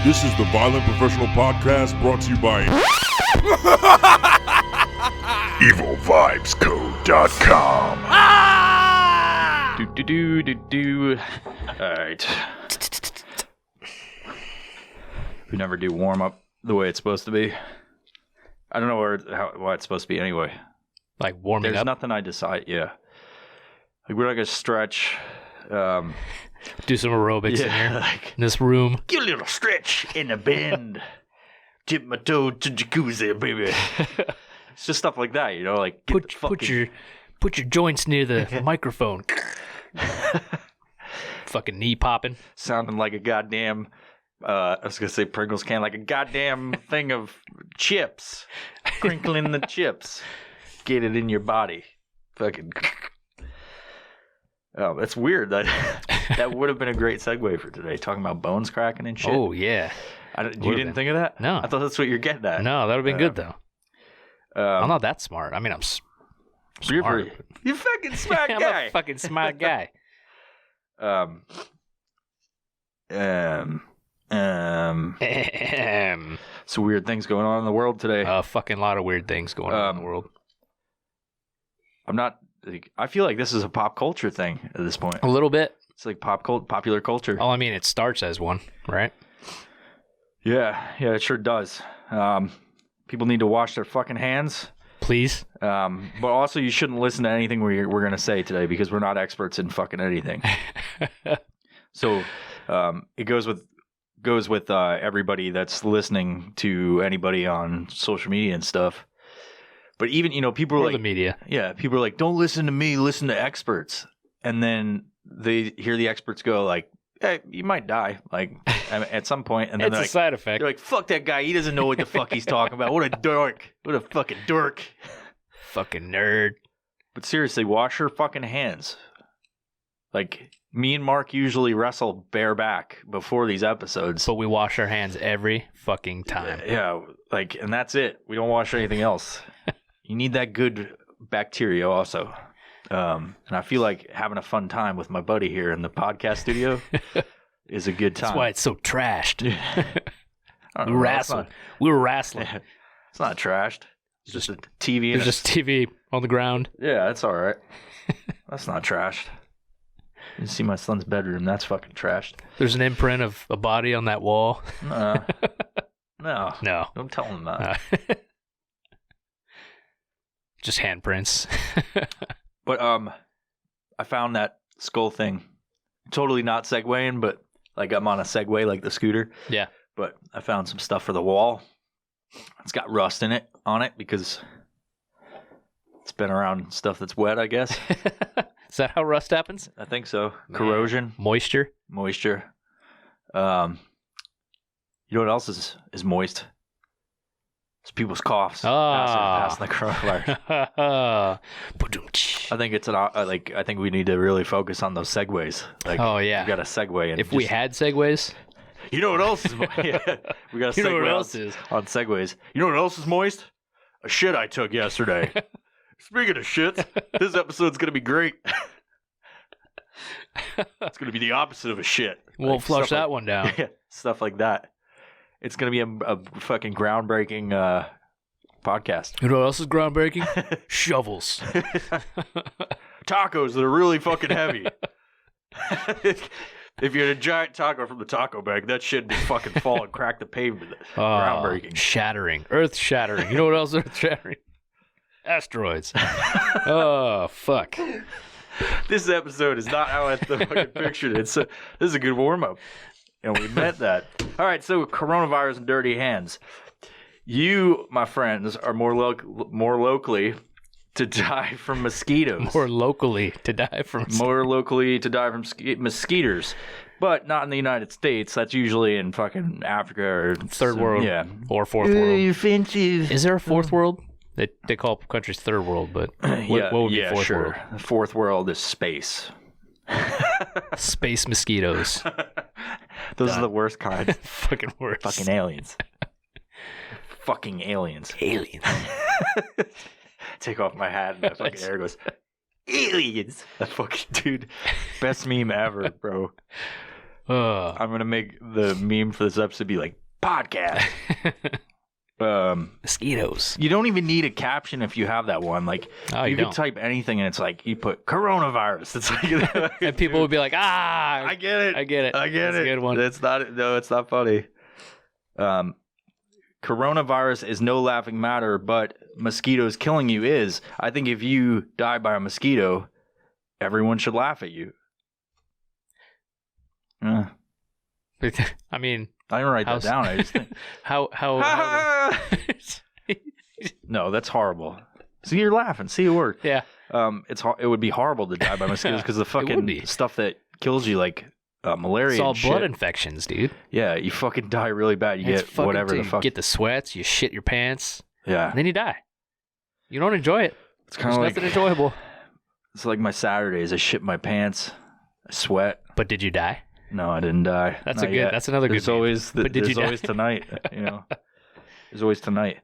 This is the Violent Professional Podcast brought to you by EvilVibesCode.com. Alright. We never do warm up the way it's supposed to be. I don't know why it's supposed to be anyway. Like warming There's up? nothing I decide, yeah. Like we're not gonna stretch. Do some aerobics in here, like, in this room. get a little stretch in the bend. Dip my toe to jacuzzi, baby. It's just stuff like that, you know, like Put your joints near the microphone. Fucking knee popping. sounding like a goddamn I was gonna say Pringles can, like a goddamn thing of chips. Crinkling the chips. Get it in your body. Fucking oh, that's weird. That would have been a great segue for today, talking about bones cracking and shit. Oh, yeah. You didn't think of that? No. I thought that's what you're getting at. No, that would have been good, though. I'm Um, not that smart. I mean, I'm you're smart. you fucking smart I'm guy. a fucking smart guy. So weird things going on in the world today. A fucking lot of weird things going on in the world. I feel like this is a pop culture thing at this point. A little bit. It's like popular culture. Well, I mean, it starts as one, right? Yeah, it sure does. People need to wash their fucking hands. Please. But also, you shouldn't listen to anything we're going to say today because we're not experts in fucking anything. So it goes with everybody that's listening to anybody on social media and stuff. But even, people are Or like, the media. yeah, people are like, don't listen to me, listen to experts. And then they hear the experts go like, hey, you might die, like at some point. And then It's a side effect. they're like, fuck that guy. He doesn't know what the fuck he's talking about. What a dork. What a fucking dork. Fucking nerd. But seriously, wash your fucking hands. Like, me and Mark usually wrestle bareback before these episodes. But we wash our hands every fucking time. Yeah, like, and that's it. We don't wash anything else. You need that good bacteria also. And I feel like having a fun time with my buddy here in the podcast studio is a good time. That's why it's so trashed. I don't We know, wrestled. We were wrestling. It's not trashed. It's just a TV. There's just TV on the ground. Yeah, that's all right. That's not trashed. You see my son's bedroom. That's fucking trashed. There's an imprint of a body on that wall. No. No. Don't tell him that. Just handprints. But I found that skull thing. Totally not segueing, but like I'm on a Segway, like the scooter. Yeah. But I found some stuff for the wall. It's got rust on it because it's been around stuff that's wet, I guess. Is that how rust happens? I think so. Corrosion, Moisture? moisture. You know what else is moist? It's people's coughs. Passing the coronavirus. I think it's I think we need to really focus on those segues. Like, Oh, yeah. we got a segue. And If we had segues, you know what else is? Yeah, we got a you know what segue else is? on segues. You know what else is moist? A shit I took yesterday. Speaking of shit, this episode's gonna be great. It's gonna be the opposite of a shit. We'll Like, flush stuff that like- one down. Yeah, stuff like that. It's gonna be a fucking groundbreaking podcast. You know what else is groundbreaking? Shovels. Tacos that are really fucking heavy. If you had a giant taco from the taco bag, that shit'd be fucking fall and crack the pavement. Groundbreaking. Shattering. Earth shattering. You know what else is earth shattering? Asteroids. Oh, fuck. This episode is not how I fucking pictured it. So this is a good warm up. And we meant that. All right, so coronavirus and dirty hands. You, my friends, are more locally to die from mosquitoes. More locally to die from. More locally to die from mosquitoes. But not in the United States. That's usually in fucking Africa or Third world. Yeah. Or fourth world. Offensive. Is there a fourth world? They call countries third world, but what would be fourth sure. world? The fourth world is space. Space mosquitoes. Those are the worst kind. Fucking worse. Fucking aliens. Fucking aliens. aliens. Take off my hat and that fucking hair goes, aliens. That fucking dude. Best meme ever, bro. I'm gonna make the meme for this episode be like podcast. Mosquitoes. You don't even need a caption if you have that one. Like You could don't. type anything and it's like you put coronavirus. It's like And people would be like, I get it. I get it. I get That's it. a good one. It's not funny. Coronavirus is no laughing matter, but mosquitoes killing you is. I think if you die by a mosquito, everyone should laugh at you. I mean, I didn't write that How's- down. I just think, how no, that's horrible. See, you're laughing. See, it worked. yeah. It would be horrible to die by mosquitoes because the would fucking be. stuff that kills you, like malaria. It's all and blood shit. infections, dude. Yeah, you fucking die really bad. You It's get fucking whatever the you fuck. get the sweats, you shit your pants, Yeah, and then you die. You don't enjoy it. it's There's kind of like nothing enjoyable. it's like my Saturdays. I shit my pants. I sweat. But did you die? No, I didn't die. That's Not a good. yet. That's another There's good. meme. always But did you there's die? always tonight. You know, there's always tonight.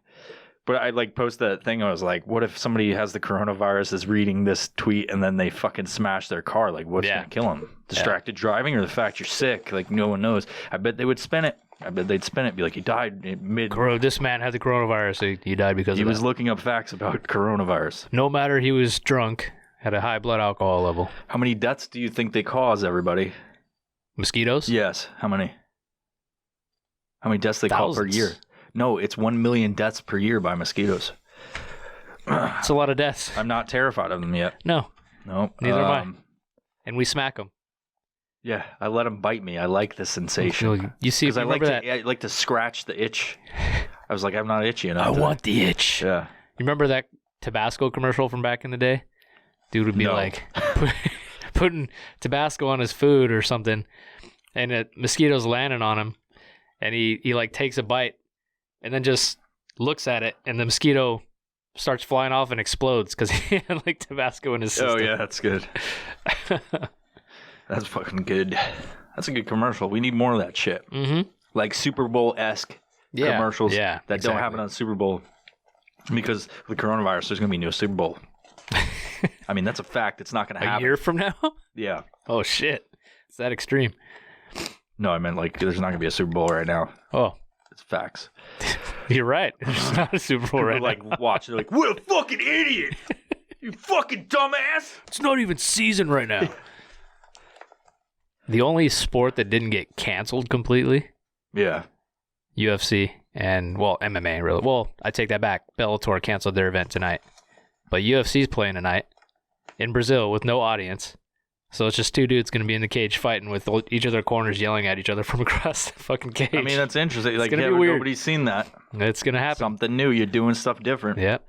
But I like post that thing. I was like, what if somebody has the coronavirus, is reading this tweet, and then they fucking smash their car? Like, what's Yeah. gonna kill them? Distracted driving, or the fact you're sick? Like, no one knows. I bet they would spin it. I bet they'd spin it. Be like, he died in mid. This man had the coronavirus. So he died because He of was that. looking up facts about coronavirus. No matter he was drunk, had a high blood alcohol level. How many deaths do you think they cause? Everybody? Mosquitoes? Yes. How many? How many deaths they cause per Thousands. year? No, it's 1 million deaths per year by mosquitoes. It's a lot of deaths. I'm not terrified of them yet. No, No. Neither am I. And we smack them. Yeah, I let them bite me. I like the sensation. You see, Because I like remember to, I like to scratch the itch. I was like, I'm not itchy enough. I to- want the itch. Yeah. You remember that Tabasco commercial from back in the day? Dude would be No. like putting Tabasco on his food or something, and a mosquito's landing on him, and he like takes a bite, and then just looks at it, and the mosquito starts flying off and explodes because he had like Tabasco in his system. Oh, yeah, that's good. That's fucking good. That's a good commercial. We need more of that shit. Mm-hmm. Like Super Bowl-esque Yeah. commercials Yeah, that don't exactly. happen on Super Bowl. Because with coronavirus, there's going to be no Super Bowl. I mean, that's a fact. It's not going to A happen. year from now? Yeah. Oh shit! It's that extreme. No, I meant like there's not going to be a Super Bowl right now. Oh, It's facts. you're right. There's not a Super Bowl right People now. like watch. They're like, "What a fucking idiot! You fucking dumbass!" It's not even season right now. The only sport that didn't get canceled completely, Yeah. UFC and, well, MMA, really. Well, I take that back. Bellator canceled their event tonight. But UFC's playing tonight in Brazil with no audience. So it's just two dudes going to be in the cage fighting with each of their corners yelling at each other from across the fucking cage. I mean, that's interesting. Like, gonna yeah, be weird. nobody's seen that. it's going to happen. Something new. You're doing stuff different. Yep.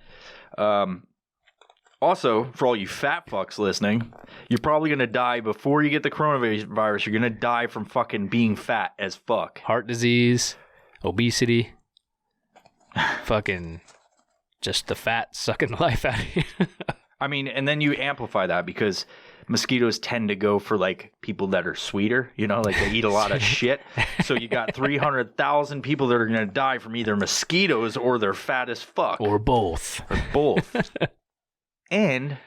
Also, for all you fat fucks listening, you're probably going to die before you get the coronavirus. You're going to die from fucking being fat as fuck. Heart disease, obesity, fucking just the fat sucking the life out of you. I mean, and then you amplify that because mosquitoes tend to go for like people that are sweeter, you know, like they eat a lot of shit. So you got 300,000 people that are going to die from either mosquitoes or they're fat as fuck. Or both. Or both. And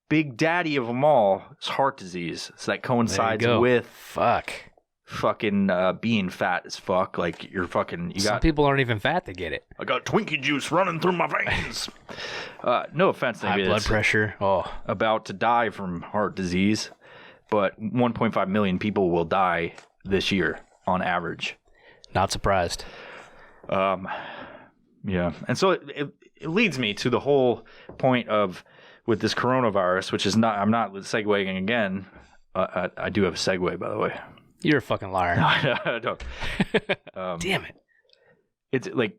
big daddy of them all is heart disease. So that coincides go. with Fuck. fucking being fat as fuck. Like you're fucking, you Some got, people aren't even fat to get it. I got Twinkie juice running through my veins. No offense, High maybe blood it's pressure. Oh, about to die from heart disease, but 1.5 million people will die this year on average. not surprised. Yeah, and so it leads me to the whole point of with this coronavirus, which is not. I'm not segueing again. I do have a segue, by the way. You're a fucking liar. I don't. Damn it. It's like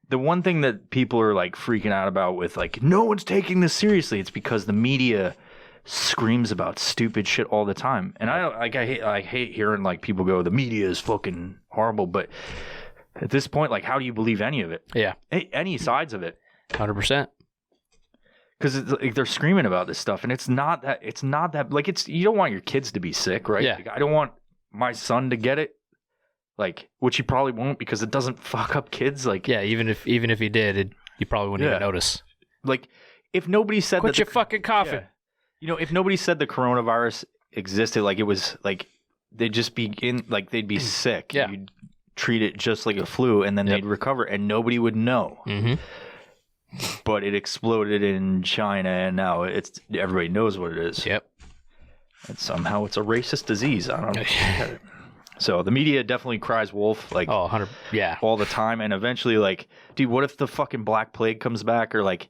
the one thing that people are like freaking out about with like no one's taking this seriously. It's because the media screams about stupid shit all the time, and I hate hearing like people go the media is fucking horrible, but at this point, like how do you believe any of it? Yeah, Any sides of it? 100%. Because like, they're screaming about this stuff, and it's not that like it's you don't want your kids to be sick, right? Yeah. Like, I don't want my son to get it, like which he probably won't because it doesn't fuck up kids. Like Yeah, even if he did, you probably wouldn't Yeah. even notice. like if nobody said Quit that your fucking coughing. yeah. You know, if nobody said the coronavirus existed, like it was like they'd just be they'd be sick. Yeah. You'd treat it just like a flu, and then they'd recover, and nobody would know. Mm-hmm. But it exploded in China, and now everybody knows what it is. Yep. And somehow it's a racist disease. I don't know. So the media definitely cries wolf, like 100. Yeah. all the time, and eventually, like, dude, what if the fucking Black Plague comes back, or like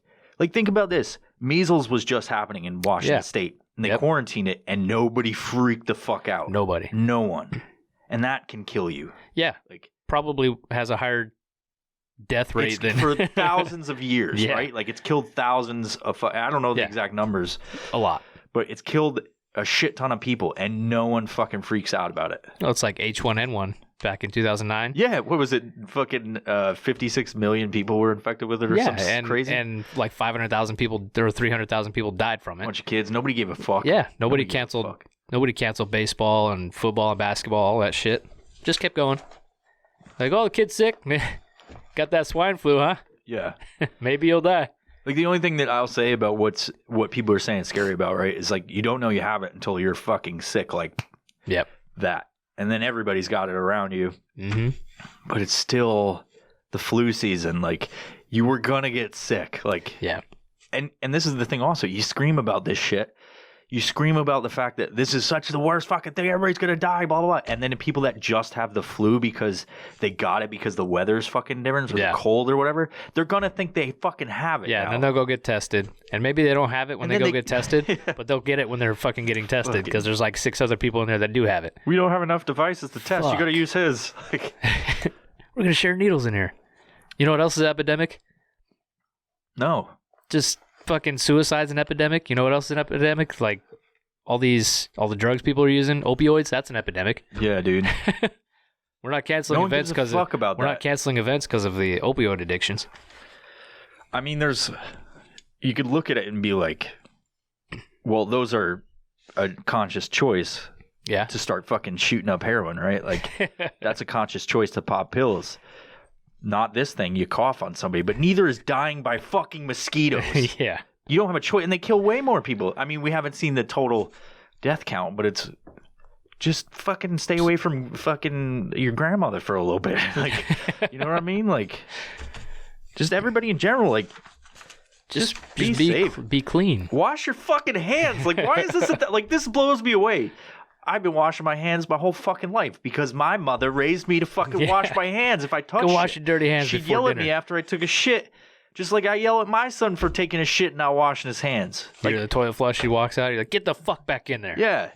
think about this: measles was just happening in Washington State, and they quarantined it, and nobody freaked the fuck out. Nobody. No one, and that can kill you. Yeah. Like, probably has a higher death rate than for thousands of years, Yeah. right? Like, it's killed thousands of. I don't know the exact numbers, a lot. but it's killed a shit ton of people, and no one fucking freaks out about it. Well, it's like H1N1 back in 2009. Yeah, what was it? Fucking 56 million people were infected with it, or something crazy. And like 500,000 people, there were 300,000 people died from it. Bunch of kids. Nobody gave a fuck. Yeah, nobody gave a canceled. fuck. Nobody canceled baseball and football and basketball, all that shit. Just kept going. Like, oh, the kid's sick. Got that swine flu, huh? Yeah. Maybe you'll die. Like, the only thing that I'll say about what people are saying scary about, right, is like, you don't know you have it until you're fucking sick, like Yep. that. And then everybody's got it around you. Mm-hmm. But it's still the flu season. Like, you were gonna get sick. Like, Yeah. and this is the thing also. You scream about this shit. You scream about the fact that this is such the worst fucking thing. Everybody's going to die, blah, blah, blah. And then the people that just have the flu because they got it because the weather's fucking different or the cold or whatever, they're going to think they fucking have it. Yeah, now. and then they'll go get tested. And maybe they don't have it when And they then go get tested, but they'll get it when they're fucking getting tested because there's like 6 other people in there that do have it. We don't have enough devices to test. You Fuck. got to use his. Like, We're going to share needles in here. You know what else is epidemic? no. Just fucking suicide's an epidemic. You know what else is an epidemic? Like all the drugs people are using, opioids, that's an epidemic. Yeah, dude. We're not canceling No one events gives a because fuck about we're that. not canceling events because of the opioid addictions. I mean, you could look at it and be like, well, those are a conscious choice Yeah. to start fucking shooting up heroin, right? Like, that's a conscious choice to pop pills. Not this thing, you cough on somebody, but neither is dying by fucking mosquitoes. Yeah. You don't have a choice, and they kill way more people. I mean, we haven't seen the total death count, but it's just fucking stay away from fucking your grandmother for a little bit. Like, you know what I mean? Like, just everybody in general, like, just be safe. Be clean. Wash your fucking hands. Like, why is this like, this blows me away. I've been washing my hands my whole fucking life because my mother raised me to fucking wash my hands if I touch Go shit. wash your dirty hands She'd before yell dinner. at me after I took a shit. Just like I yell at my son for taking a shit and not washing his hands. You hear the toilet flush, he walks out, you're like, get the fuck back in there. Yeah.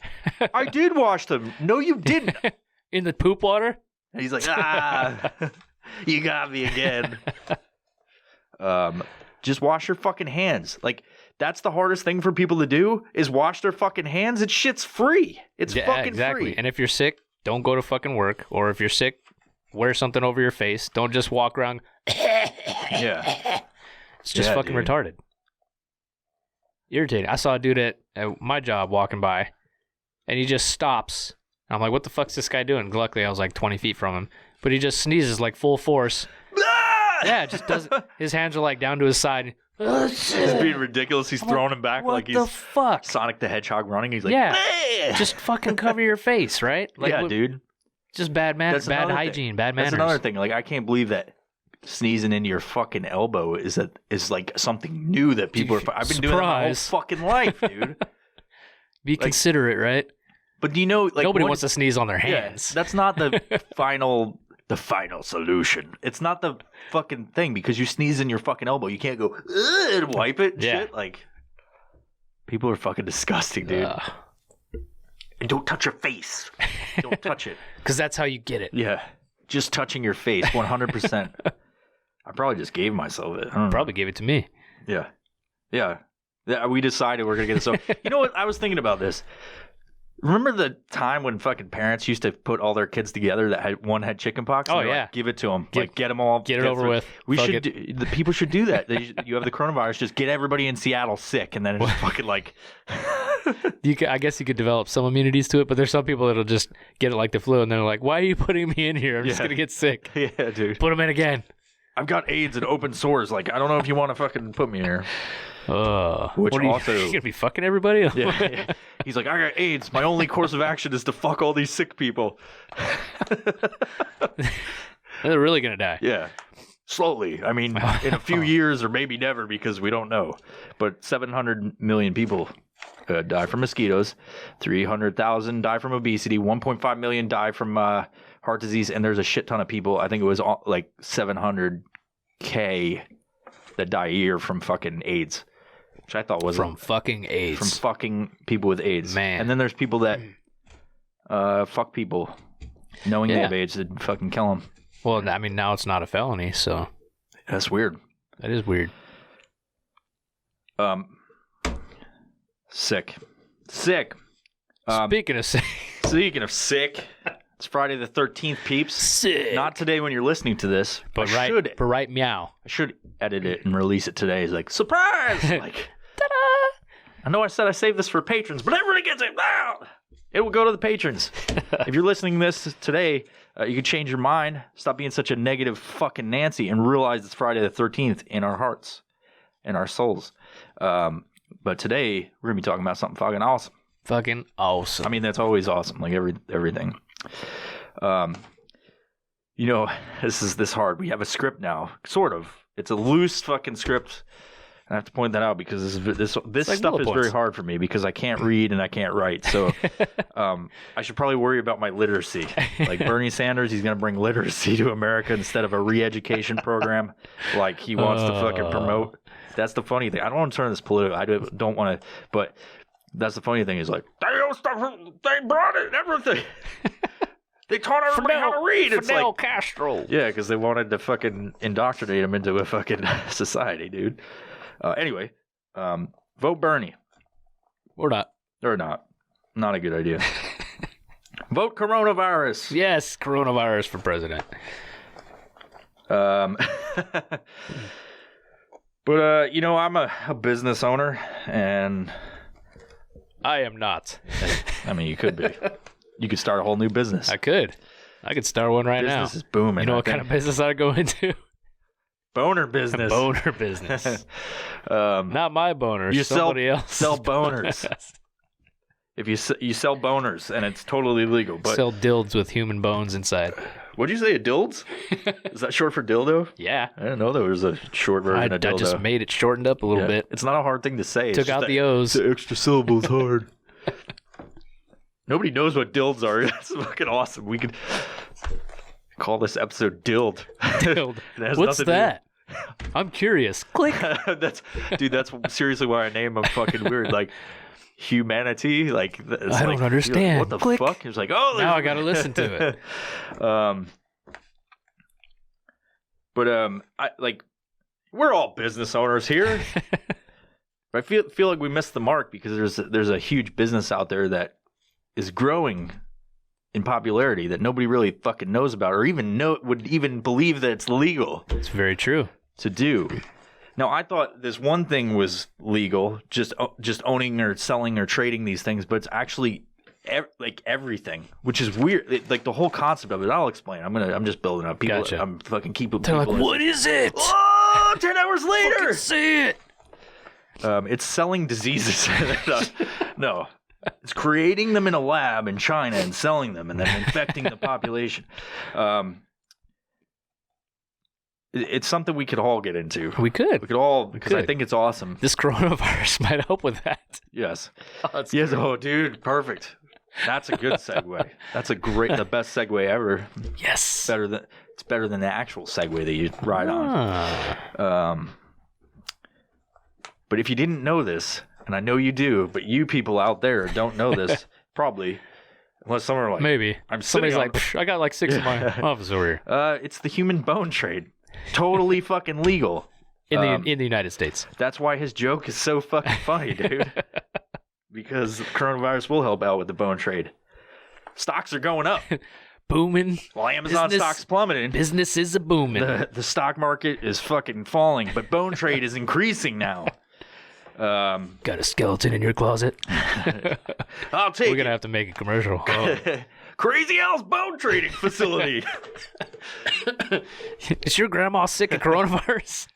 I did wash them. No, you didn't. In the poop water? And he's like, you got me again. Just wash your fucking hands. Like, that's the hardest thing for people to do is wash their fucking hands. It's shit's free. It's fucking free. And if you're sick, don't go to fucking work. Or if you're sick, wear something over your face. Don't just walk around. Yeah. It's just fucking dude. retarded. Irritating. I saw a dude at my job walking by, and he just stops. I'm like, what the fuck's this guy doing? Luckily, I was like 20 feet from him. But he just sneezes like full force. Yeah, just does. His hands are like down to his side. He's being ridiculous. He's throwing him back What like the he's fuck? Sonic the Hedgehog running. He's like, Yeah. "Bleh!" Just fucking cover your face, right? Like, yeah, what- dude. Just bad manners, That's bad another hygiene, thing. bad manners. That's another thing. Like, I can't believe that sneezing into your fucking elbow is like something new that people are. I've been doing it my whole Surprise. fucking life, dude. Be considerate, right? But do you know, like, Nobody what- wants to sneeze on their Yeah, hands. that's not the final solution. It's not the fucking thing because you sneeze in your fucking elbow. You can't go "Ugh," and wipe it and Yeah. shit. Like, people are fucking disgusting, dude. And don't touch your face. Don't touch it. Because that's how you get it. Yeah. Just touching your face, 100%. I probably just gave myself it. I don't know. Probably gave it to me. Yeah. Yeah. We decided we're going to get this. So, you know what? I was thinking about this. Remember the time when fucking parents used to put all their kids together that had chickenpox? Oh, And they're yeah. like, give it to them. Get them all. Get it over with. We Fuck should. it. The people should do that. You have the coronavirus. Just get everybody in Seattle sick, and then it's fucking like. I guess you could develop some immunities to it, but there's some people that'll just get it like the flu, and they're like, "Why are you putting me in here? I'm just Yeah. gonna get sick. Yeah, dude. Put them in again." I've got AIDS and open sores. Like, I don't know if you want to fucking put me in here. Which Which what are also- you gonna be fucking everybody? Yeah. He's like, I got AIDS. My only course of action is to fuck all these sick people. They're really gonna die. Yeah. Slowly. I mean, in a few years or maybe never because we don't know. But 700 million people die from mosquitoes. 300,000 die from obesity. 1.5 million die from heart disease. And there's a shit ton of people. I think it was like 700K that die a year from fucking AIDS. Which I thought was From fucking AIDS. from fucking people with AIDS. Man. And then there's people that fuck people knowing they Yeah. have AIDS and fucking kill them. Well, I mean, now it's not a felony, so That's weird. that is weird. Sick. Speaking of sick, Speaking of sick, it's Friday the 13th, peeps. sick. Not today when you're listening to this, but I right meow. should edit it and release it today. It's like, surprise! Like, ta-da! I know I said I saved this for patrons, but everybody gets it now. It will go to the patrons. If you're listening to this today, you can change your mind, stop being such a negative fucking Nancy, and realize it's Friday the 13th in our hearts and our souls. But today, we're going to be talking about something fucking awesome. Fucking awesome. I mean, that's always awesome, like everything. You know, this is this hard. We have a script now, sort of. It's a loose fucking script. I have to point that out because this like stuff bullet is points. very hard for me because I can't read and I can't write. So I should probably worry about my literacy. Like Bernie Sanders, he's going to bring literacy to America instead of a re-education program like he wants to fucking promote. That's the funny thing. I don't want to turn this political. I don't want to, but that's the funny thing is like, they brought it and everything. They taught everybody how to read. It's Fidel like, Castro. yeah, because they wanted to fucking indoctrinate him into a fucking society, dude. Anyway, vote Bernie. Or not. Or not. Not a good idea. Vote coronavirus. Yes, coronavirus for president. But, you know, I'm a business owner, and I am not. I mean, you could be. You could start a whole new business. I could start one right now. Business is booming. You know what kind of business I'd go into? boner business? Boner business. Not my boner. You somebody else. sell boners. If you sell boners, and it's totally legal. But Sell dilds with human bones inside. what'd you say? A dilds? Is that short for dildo? Yeah. I didn't know there was a short version I of dildo. just made it shortened up a little Yeah. bit. It's not a hard thing to say. It's Took just out that- the O's. The extra syllables hard. Nobody knows what dilds are. That's fucking awesome. We could call this episode Dild. Dild. It has What's nothing to do- that? I'm curious. Click. that's seriously why I name them fucking weird. Like humanity. Like it's I like, don't understand. What the Click. fuck? It's like, oh, Now I gotta listen to it. But I like we're all business owners here. But I feel like we missed the mark because there's a huge business out there that is growing in popularity that nobody really fucking knows about or would even believe that it's legal It's very true. to do. Now, I thought this one thing was legal, just owning or selling or trading these things, but it's actually like everything, which is weird. Like the whole concept of it. I'll explain. I'm just building up. People, Gotcha. I'm fucking keeping. They're like, people what is it? Oh, 10 hours later. See it. It's selling diseases. No. It's creating them in a lab in China and selling them and then infecting the population. It's something we could all get into. We could. We could all, because I could. think it's awesome. This coronavirus might help with that. Yes. Yes. Oh, dude. Perfect. That's a good segue. That's the best segue ever. Yes. It's better than the actual segue that you ride on. But if you didn't know this, and I know you do, but you people out there don't know this, probably, unless someone are like, Maybe. I'm Somebody's sitting on- like, I got like 6 in my office over here. it's the human bone trade. Totally fucking legal. In the United States. That's why his joke is so fucking funny, dude. Because coronavirus will help out with the bone trade. Stocks are going up. Booming. While Amazon Business- stock's plummeting. Business is a booming. The stock market is fucking falling, but bone trade is increasing now. Got a skeleton in your closet? I'll take We're going to it. have to make a commercial. Crazy Al's bone trading facility. Is your grandma sick of coronavirus?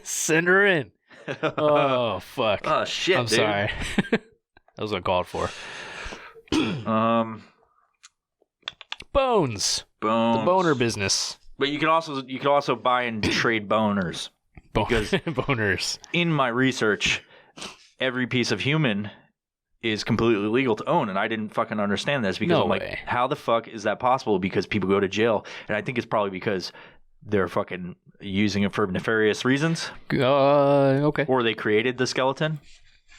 Send her in. Oh, fuck. Oh shit, I'm dude. sorry. That was uncalled for. Bones. Bones. The boner business. But you can also buy and trade boners. Because- boners. In my research, every piece of human is completely legal to own, and I didn't fucking understand this because No I'm way. like, how the fuck is that possible? Because people go to jail, and I think it's probably because they're fucking using it for nefarious reasons, Okay. or they created the skeleton.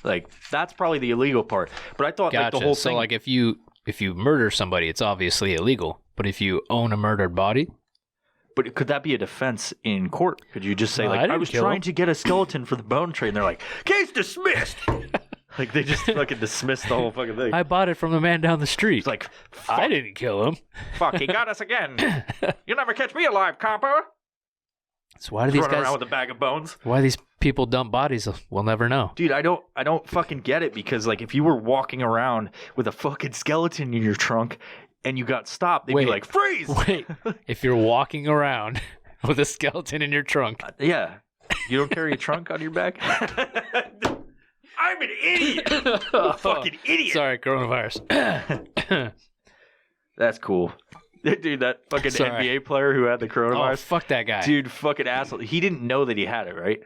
Like that's probably the illegal part. But I thought like Gotcha. the whole So thing. like if you murder somebody, it's obviously illegal. But if you own a murdered body, But could that be a defense in court? Could you just say No, I like, didn't I was kill trying him. to get a skeleton for the bone trade, and they're like, case dismissed. Like they just fucking dismissed the whole fucking thing. I bought it from the man down the street. It's like, fuck, I didn't kill him. fuck, he got us again. You'll never catch me alive, copper. So why do these Running guys? around with a bag of bones. Why these people dump bodies? We'll never know. Dude, I don't fucking get it because like if you were walking around with a fucking skeleton in your trunk and you got stopped, they'd Wait. be like, freeze. Wait, if you're walking around with a skeleton in your trunk, Yeah. You don't carry a trunk on your back? I'm an idiot. I'm a fucking idiot. sorry, coronavirus. That's cool. Dude, that fucking Sorry. NBA player who had the Oh, coronavirus. fuck that guy. Dude, fucking asshole. He didn't know that he had it, right?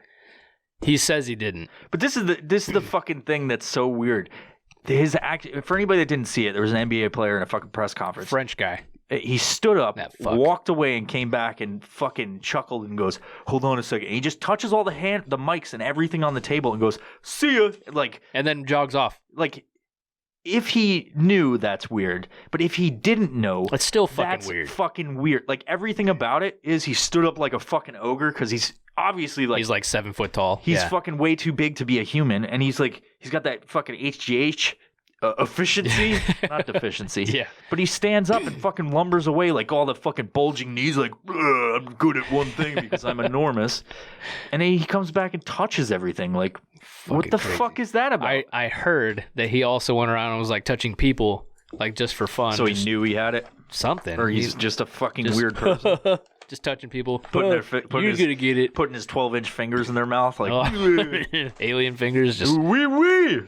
He says he didn't. But this is the fucking thing that's so weird. His act, for anybody that didn't see it, there was an NBA player in a fucking press conference. French guy. He stood up, That fuck. walked away, and came back and fucking chuckled and goes, "Hold on a second." And he just touches all the mics and everything on the table and goes, "See ya." And then jogs off. Like, if he knew, that's weird. But if he didn't know, It's still fucking that's weird. fucking weird. Like everything about it is he stood up like a fucking ogre because he's obviously like He's like 7 foot tall. he's Yeah. fucking way too big to be a human, and he's got that fucking HGH efficiency, not deficiency. Yeah. But he stands up and fucking lumbers away like all the fucking bulging knees, like I'm good at one thing because I'm enormous. And then he comes back and touches everything. Like, what Fucking the crazy. fuck is that about? I heard that he also went around and was like touching people, like just for fun. So he just knew he had it, something. or he's just a fucking just- weird person. just touching people. Putting their putting You're his, gonna get it. putting his 12-inch fingers in their mouth, like Oh. Alien fingers, just wee wee.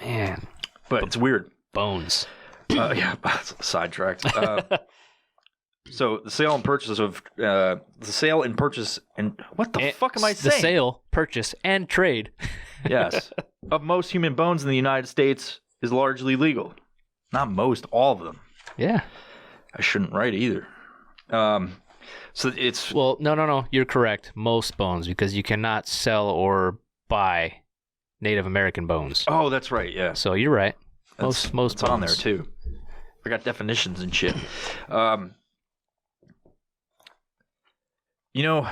man, But it's weird. bones. Yeah, sidetracked. So the sale and purchase and what the fuck am I The saying? sale, purchase, and trade. Yes, of most human bones in the United States is largely legal. Not most, all of them. Yeah. I shouldn't write either. So it's Well, no. You're correct. Most bones, because you cannot sell or buy Native American bones. oh, that's right. Yes, So you're right. Most it's on there bones. too. I got definitions and shit. You know,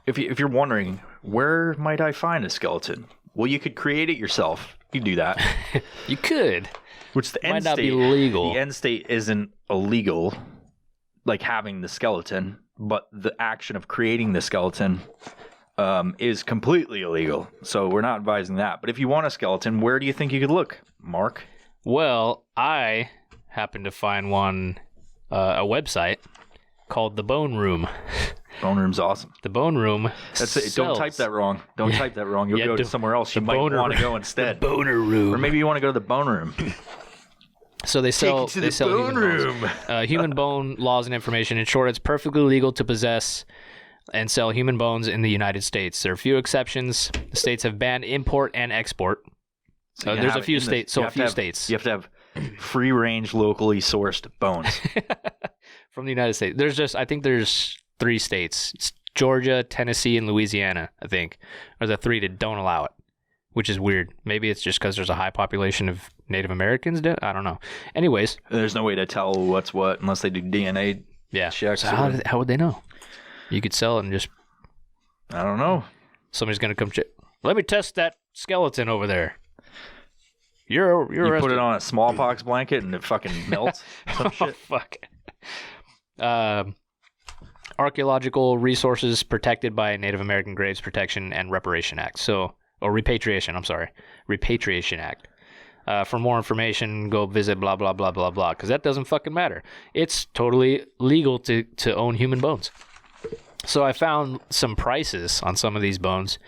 if you're wondering where might I find a skeleton, well, you could create it yourself. You can do that. You could. Which the Might end not state, be legal. The end state isn't illegal, like having the skeleton, but the action of creating the skeleton is completely illegal. So we're not advising that. But if you want a skeleton, where do you think you could look, Mark? Well, I happened to find one, a website called The Bone Room. Bone Room's awesome. The Bone Room. That's it. Don't type that wrong. Don't type that wrong. You'll Yeah, go to the- somewhere else. You the might boner want to room. go instead. Boner Room. Or maybe you want to go to the Bone Room. So they sell Take it to they the sell bone human bones. room. Human bone laws and information. In short, it's perfectly legal to possess and sell human bones in the United States. There are a few exceptions. The states have banned import and export. So you can There's have a it few in the- states. you So a have to few have- states You have to have free-range, locally sourced bones. from the United States. I think there's 3 states. It's Georgia, Tennessee, and Louisiana, I think, are the 3 that don't allow it, which is weird. Maybe it's just because there's a high population of Native Americans. I don't know. Anyways, There's no way to tell what's what unless they do DNA yeah. checks. So how would they know? You could sell it and just I don't know. somebody's gonna come check. Let me test that skeleton over there. You're You arrested. put it on a smallpox blanket and it fucking melts. Some Oh, shit. fuck. Archaeological resources protected by Native American Graves Protection and Reparation Act. Or Repatriation, I'm sorry. Repatriation Act. For more information, go visit blah, blah, blah, blah, blah, because that doesn't fucking matter. It's totally legal to own human bones. So I found some prices on some of these bones.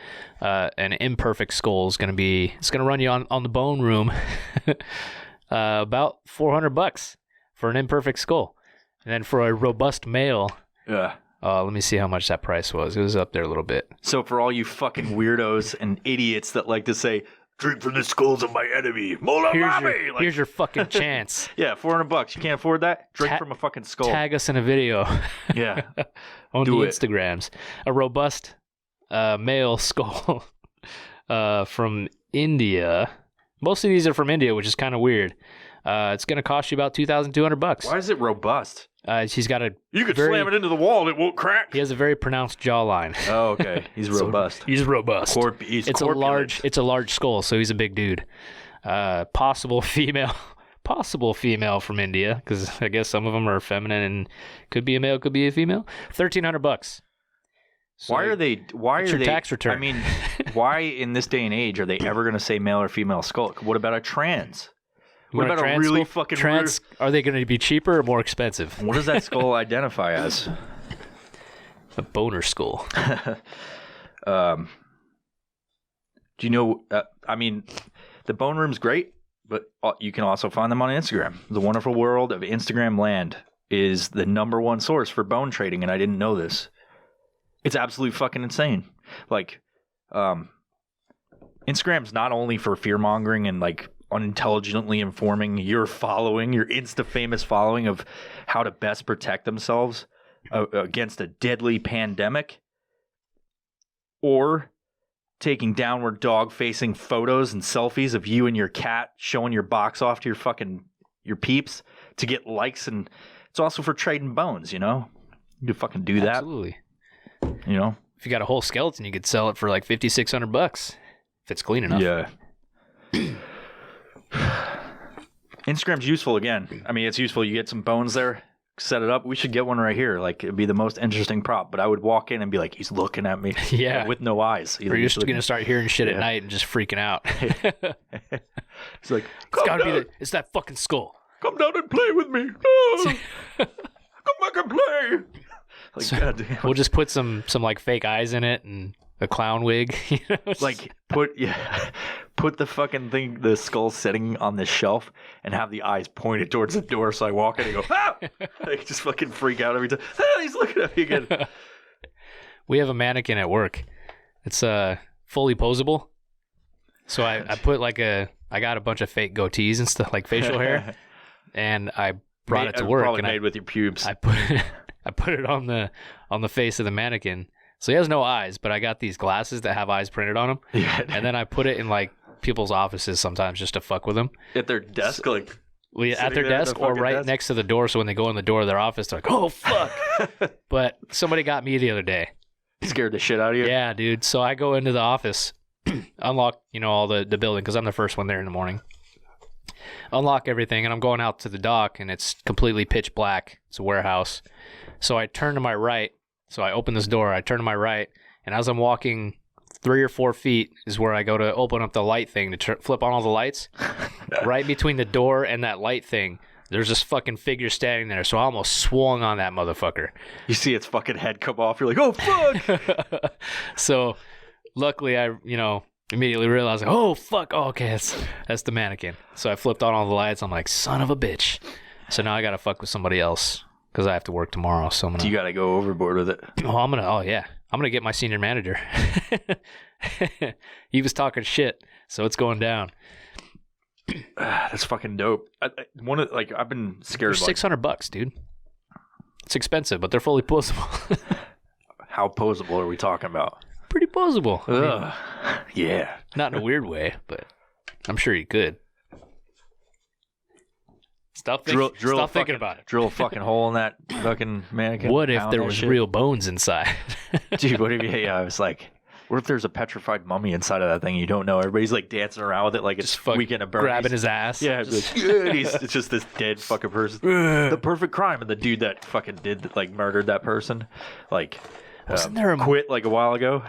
An imperfect skull is going to run you on the bone room about $400 for an imperfect skull. And then for a robust male, Yeah. let me see how much that price was. It was up there a little bit. So for all you fucking weirdos and idiots that like to say, drink from the skulls of my enemy, Mola Mami! Like, Here's your fucking chance. yeah, $400. You can't afford that? Drink from a fucking skull. Tag us in a video Yeah. on Do the it. Instagrams. A robust male skull from India. Most of these are from India, which is kind of weird. It's going to cost you about $2,200. Why is it robust? He's got You could slam it into the wall and it won't crack. He has a very pronounced jawline. Oh, okay. He's robust. He's robust. He's It's corpulent. a large skull, so he's a big dude. Possible female from India, because I guess some of them are feminine and could be a male, could be a female. $1,300. So Why are they? Why it's are your they? tax return. I mean, why in this day and age are they ever going to say male or female skull? What about a trans? What about a really fucking trans? Are they going to be cheaper or more expensive? What does that skull identify as? A boner skull. Do you know? I mean, the Bone Room's great, but you can also find them on Instagram. The wonderful world of Instagram land is the #1 source for bone trading, and I didn't know this. It's absolutely fucking insane. Like, Instagram's not only for fear mongering and like unintelligently informing your Insta famous following of how to best protect themselves against a deadly pandemic, or taking downward dog facing photos and selfies of you and your cat, showing your box off to your peeps to get likes. And it's also for trading bones, you know? You can fucking do that. Absolutely. You know? If you got a whole skeleton, you could sell it for like $5,600 if it's clean enough. Yeah. Instagram's useful again. I mean, it's useful. You get some bones there, set it up. We should get one right here. Like, it'd be the most interesting prop. But I would walk in and be like, he's looking at me. Yeah. With no eyes. Or you're just going to start hearing shit at night and just freaking out. He's like, It's that fucking skull. come down and play with me. No. Come back and play. Like, So, goddamn. We'll just put some like fake eyes in it and a clown wig. You know? Like, put the fucking thing, the skull sitting on this shelf and have the eyes pointed towards the door. So I walk in and go, ah! Like, just fucking freak out every time. Ah, he's looking at me again. We have a mannequin at work. It's fully posable. So I put I got a bunch of fake goatees and stuff, like facial hair, and I brought it to work. Probably and made with your pubes. I put it on the face of the mannequin. So he has no eyes, but I got these glasses that have eyes printed on them. Yeah. And then I put it in like people's offices sometimes just to fuck with them. At their desk, like, At their there at desk the or fucking right desk? next to the door. So when they go in the door of their office, they're like, oh, fuck. But somebody got me the other day. scared the shit out of you. Yeah, dude. So I go into the office, unlock, all the building because I'm the first one there in the morning. Unlock everything, and I'm going out to the dock, and it's completely pitch black. It's a warehouse. So I turn to my right. So I open this door. I turn to my right, and as I'm walking 3 or 4 feet is where I go to open up the light thing to flip on all the lights. Right between the door and that light thing, there's this fucking figure standing there. So I almost swung on that motherfucker. You see its fucking head come off. You're like, oh, fuck. So luckily I, immediately realized, like, oh, fuck. Oh, okay, that's the mannequin. So I flipped on all the lights. I'm like, son of a bitch. So now I got to fuck with somebody else because I have to work tomorrow. So I'm going You got to go overboard with it. I'm going to get my senior manager. He was talking shit, so it's going down. That's fucking dope. I've been scared. They're $600, dude. It's expensive, but they're fully posable. How posable are we talking about? Pretty posable. I mean, Ugh. Yeah. not in a weird way, but I'm sure you could. Stop thinking about it. Drill a fucking hole in that fucking mannequin. What if pound there that was shit. real bones inside? Dude, what if I was like, what if there's a petrified mummy inside of that thing? You don't know. Everybody's like dancing around with it like it's Weekend at Bernie's. grabbing his ass. Yeah, Just- it's just this dead fucking person. The perfect crime, and the dude that fucking murdered that person, Wasn't there a quit like a while ago.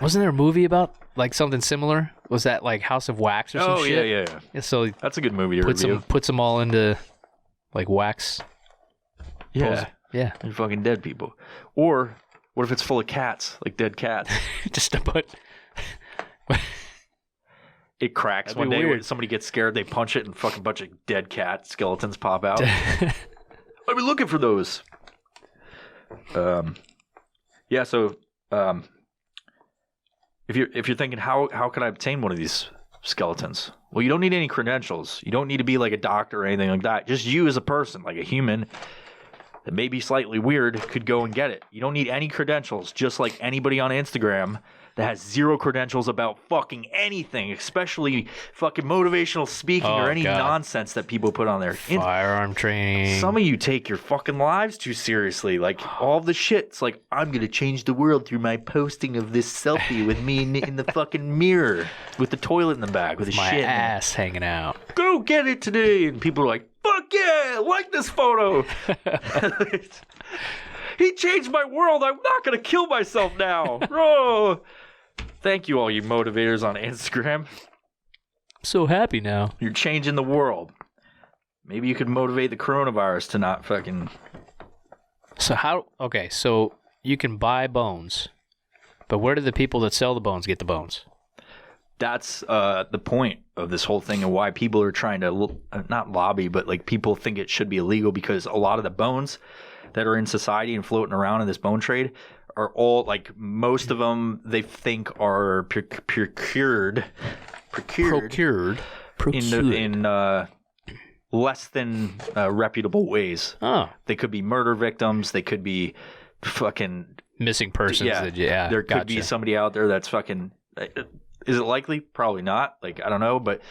Wasn't there a movie about like something similar? Was that like House of Wax or some Oh shit? yeah. So That's a good movie to review. puts them all into like wax. Yeah, Yeah. and fucking dead people. Or What if it's full of cats, like dead cats? Just to put. It cracks That'd one be day weird. when somebody gets scared, they punch it and fucking bunch of dead cat skeletons pop out. I've been looking for those. Yeah, so if you're thinking how can I obtain one of these skeletons? Well, you don't need any credentials. You don't need to be like a doctor or anything like that. Just you as a person, like a human that may be slightly weird, could go and get it. You don't need any credentials, just like anybody on Instagram that has zero credentials about fucking anything, especially fucking motivational speaking Oh, or any God. nonsense that people put on there. Firearm training. Some of you take your fucking lives too seriously. Like, all the shit. It's like, I'm going to change the world through my posting of this selfie with me in the fucking mirror with the toilet in the back with the my shit. in it. ass hanging out. Go get it today. And people are like, fuck yeah, like this photo. He changed my world. I'm not going to kill myself now. Oh. Thank you, all you motivators on Instagram. So happy now. You're changing the world. Maybe you could motivate the coronavirus to not fucking... So how? Okay, so you can buy bones, but where do the people that sell the bones get the bones? That's the point of this whole thing and why people are trying to not lobby, but like people think it should be illegal, because a lot of the bones that are in society and floating around in this bone trade are all, like, most of them they think are procured in less than reputable ways. Oh, They could be murder victims. They could be fucking missing persons. yeah. There could be gotcha. somebody out there that's fucking. Is it likely? Probably not. Like, I don't know, but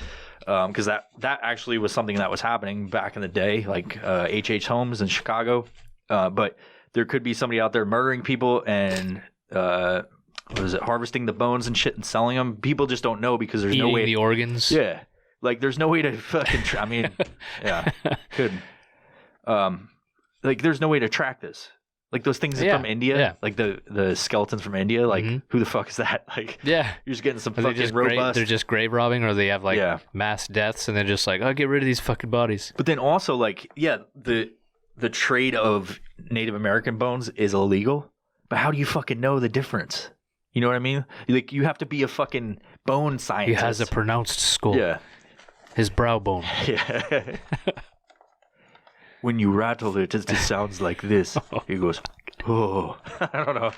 because that actually was something that was happening back in the day, like H.H. Holmes in Chicago. But there could be somebody out there murdering people and what is it, harvesting the bones and shit and selling them. People just don't know because there's Eating no way. the organs. Yeah, like there's no way to fucking. I mean, yeah, could. Like there's no way to track this. Like those things Yeah, from India, yeah. like the skeletons from India. Like who the fuck is that? Like Yeah. you're just getting some Are they fucking just robust. they're just grave robbing, or they have like Yeah. mass deaths, and they're just like, oh, get rid of these fucking bodies. But then also, like, yeah, the trade of Native American bones is illegal. But how do you fucking know the difference? You know what I mean? Like, you have to be a fucking bone He scientist. has a pronounced skull. yeah, His brow bone. yeah. When you rattle it, it just sounds like this. He goes, oh, I don't know.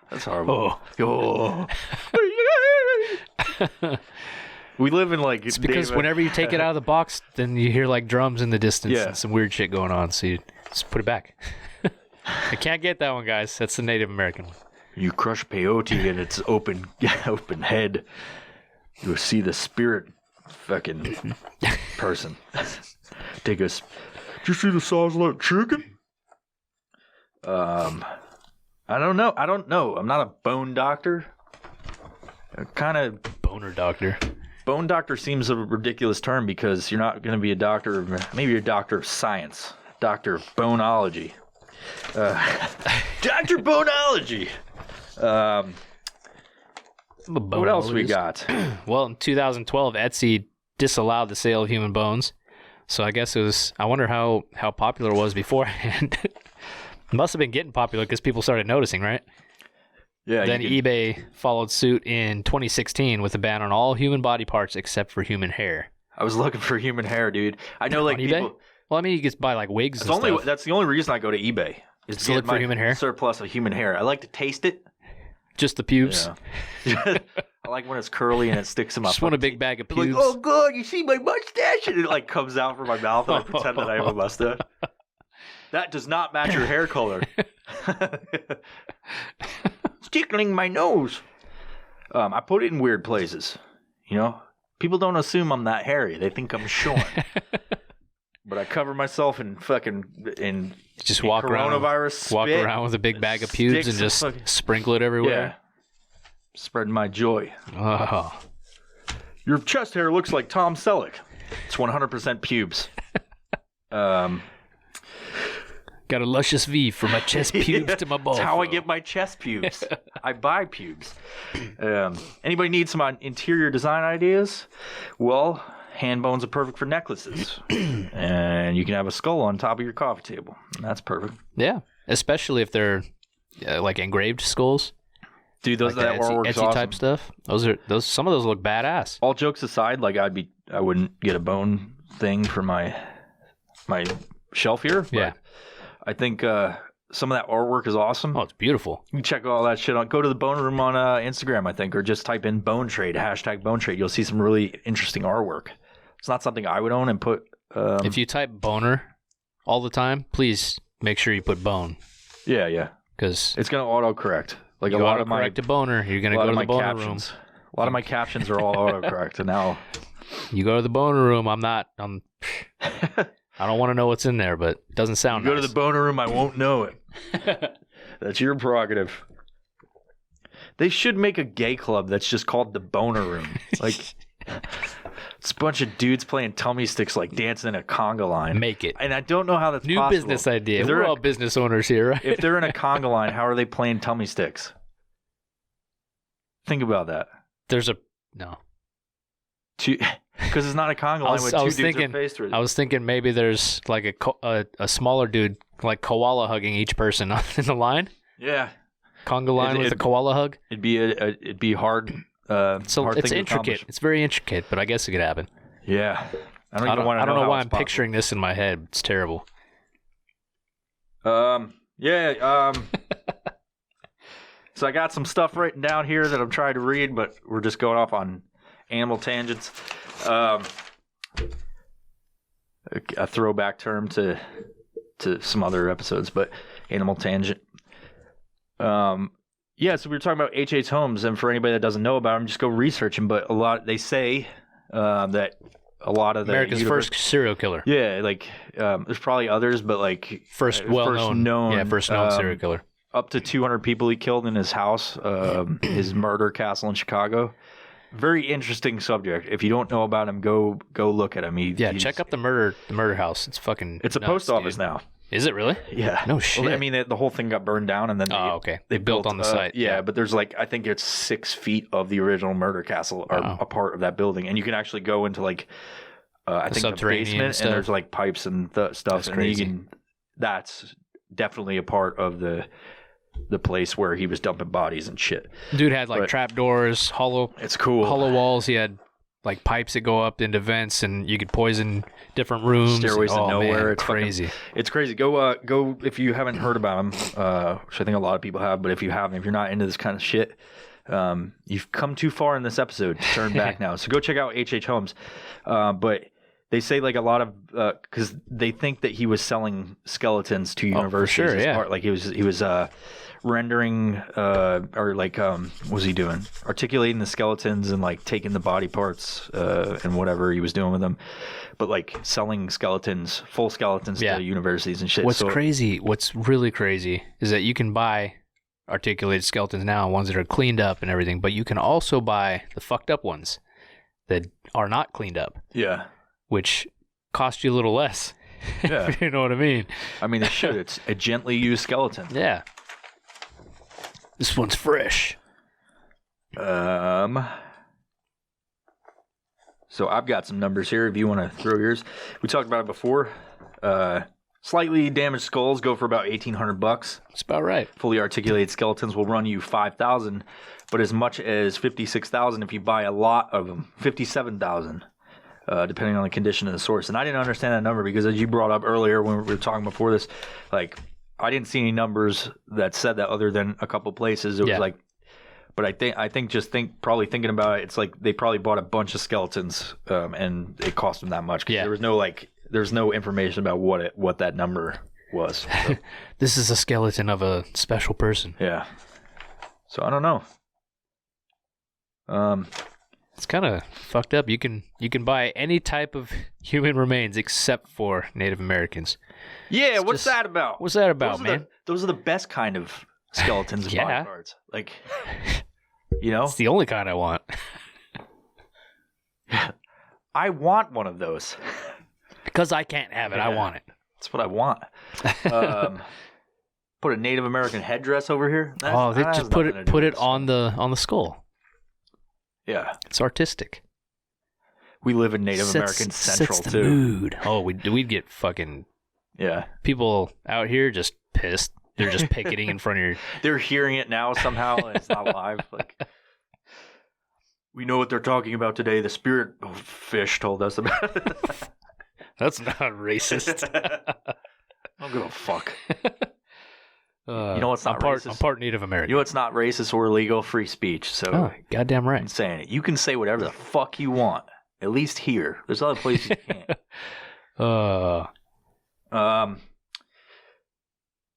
That's horrible. Oh. We live in like. It's because whenever you take it out of the box, then you hear like drums in the distance Yeah. and some weird shit going on. So you just put it back. I can't get that one, guys. That's the Native American one. You crush peyote and its open head. You'll see the spirit fucking person. Take a. Did you see the size of that chicken? I don't know. I'm not a bone doctor. Kind of. Boner doctor. Bone doctor seems a ridiculous term because you're not going to be a doctor. Maybe you're a doctor of science. Doctor of boneology. Dr. Boneology. What else we got? Well, in 2012, Etsy disallowed the sale of human bones. So I guess it was. I wonder how popular it was beforehand. It must have been getting popular because people started noticing, right? Yeah. Then you eBay followed suit in 2016 with a ban on all human body parts except for human hair. I was looking for human hair, dude. I know, like On eBay? people. Well, I mean, you could buy like wigs That's and stuff. that's the only reason I go to eBay is to To get look for my human hair? surplus of human hair. I like to taste it. Just the pubes. Yeah. I like when it's curly and it sticks in my. Just want a fucking big bag of teeth. I'm pubes. like, oh god, you see my mustache, and it like comes out from my mouth, and I pretend that I have a mustache. That does not match your hair color. It's tickling my nose. I put it in weird places. You know, people don't assume I'm that hairy. They think I'm shorn. But I cover myself in fucking Just walk around. coronavirus Walk spit, around with a big bag of pubes sticks and just fucking- sprinkle it Yeah. everywhere. Spreading my joy. Oh. Your chest hair looks like Tom Selleck. It's 100% pubes. Got a luscious V from my chest pubes to my balls. That's how I get my chest pubes. I buy pubes. Anybody need some interior design ideas? Well, hand bones are perfect for necklaces. And you can have a skull on top of your coffee table. And that's perfect. Yeah, especially if they're like engraved skulls. Dude, those like that artwork's Etsy awesome. type stuff. Some of those look badass. All jokes aside, like I wouldn't get a bone thing for my shelf here. But Yeah. I think some of that artwork is awesome. Oh, it's beautiful. You can check all that shit out. Go to the Bone Room on Instagram, I think, or just type in Bone Trade, #Bone Trade. You'll see some really interesting artwork. It's not something I would own and put. If you type boner all the time, please make sure you put bone, Yeah. because It's going to autocorrect. Like you a lot of my autocorrect a boner, you're gonna a lot go of to my the boner captions. A lot of my captions are all autocorrect, and now room. You go to the boner room. I don't want to know what's in there, but it doesn't sound. you go to nice. the Boner Room, I won't know it. That's your prerogative. They should make a gay club that's just called the Boner Room. Like, it's a bunch of dudes playing tummy sticks, like dancing in a conga line. Make it. And I don't know how that's New possible. business idea. If they're We're a- all business owners here, right? If they're in a conga line, how are they playing tummy sticks? Think about that. There's a no. Because it's not a conga line with two dudes are faced with. I was thinking maybe there's like a smaller dude, like koala hugging each person in the line. Yeah. Conga line with a koala hug. It'd be hard. So hard it's thing to intricate. accomplish. It's very intricate, but I guess it could happen. Yeah. I don't I even don't, want to I don't know how why it's I'm possible. picturing this in my head. It's terrible. Yeah. So I got some stuff written down here that I'm trying to read, but we're just going off on animal tangents. A throwback term to some other episodes, but animal tangent. Yeah, so we were talking about H.H. Holmes, and for anybody that doesn't know about him, just go research him. But they say that a lot of the America's first serial killer. Yeah, like there's probably others, but like First known serial killer. Up to 200 people he killed in his house, his murder castle in Chicago. Very interesting subject. If you don't know about him, go look at him. Check up the murder house. It's fucking. It's a nuts, post office dude. now. Is it really? Yeah. No shit. Well, I mean, the whole thing got burned down, and then They built on the site. Yeah, but there's like I think it's 6 feet of the original murder castle are Wow. a part of that building, and you can actually go into like I think the subterranean basement, stuff. and there's like pipes and stuff. That's and crazy. That's definitely a part of the place where he was dumping bodies and shit. Dude had like But- trap doors, hollow It's cool. walls. He had like pipes that go up into vents, and you could poison different rooms. Stairways to Oh, nowhere. man, It's crazy. It's crazy. Go if you haven't heard about him, which I think a lot of people have, but if you haven't, if you're not into this kind of shit, you've come too far in this episode. Turn back now. So go check out H.H. Holmes. But they say like a lot of because they think that he was selling skeletons to universities. sure, as yeah. art. Like he was rendering or like what was he doing? Articulating the skeletons and like taking the body parts and whatever he was doing with them. But like selling skeletons, full skeletons Yeah. to universities and shit. What's So- crazy? What's really crazy is that you can buy articulated skeletons now, ones that are cleaned up and everything, but you can also buy the fucked up ones that are not cleaned up, Yeah. which cost you a little less. Yeah. If you know what I mean? I mean, they should. It's a gently used skeleton. Yeah. This one's fresh. So I've got some numbers here if you want to throw yours. We talked about it before. Slightly damaged skulls go for about $1,800. That's about right. Fully articulated skeletons will run you $5,000, but as much as $56,000 if you buy a lot of them. $57,000, depending on the condition of the source. And I didn't understand that number because, as you brought up earlier when we were talking before this, like I didn't see any numbers that said that other than a couple places. It was Yeah. like, but I think probably thinking about it, it's like they probably bought a bunch of skeletons, and it cost them that much. 'Cause Yeah. there's no information about what that number was. So, This is a skeleton of a special person. yeah. So I don't know. It's kind of fucked up. You can buy any type of human remains except for Native Americans. Yeah, what's just- that about? What's that about, those man? Those are the best kind of skeletons and Yeah. body parts. Like, you know, It's the only kind I want. I want one of those. Because I can't have it. I Yeah. want it. That's what I want. Put a Native American headdress over here. That They has just put nothing to do it with this. on the skull. Yeah, It's artistic. we live in Native American Central sets the too. mood. Oh, we'd get fucking Yeah, people out here just pissed. They're just picketing in front of your. They're hearing it now somehow, and it's not live. Like, we know what they're talking about today. The spirit fish told us about it. That's not racist. I don't give a fuck. You know what's not I'm racist? part Native American. You know what's not racist or illegal? Free speech. So Oh, goddamn I'm right. saying it. You can say whatever the fuck you want. At least here. There's other places you can't.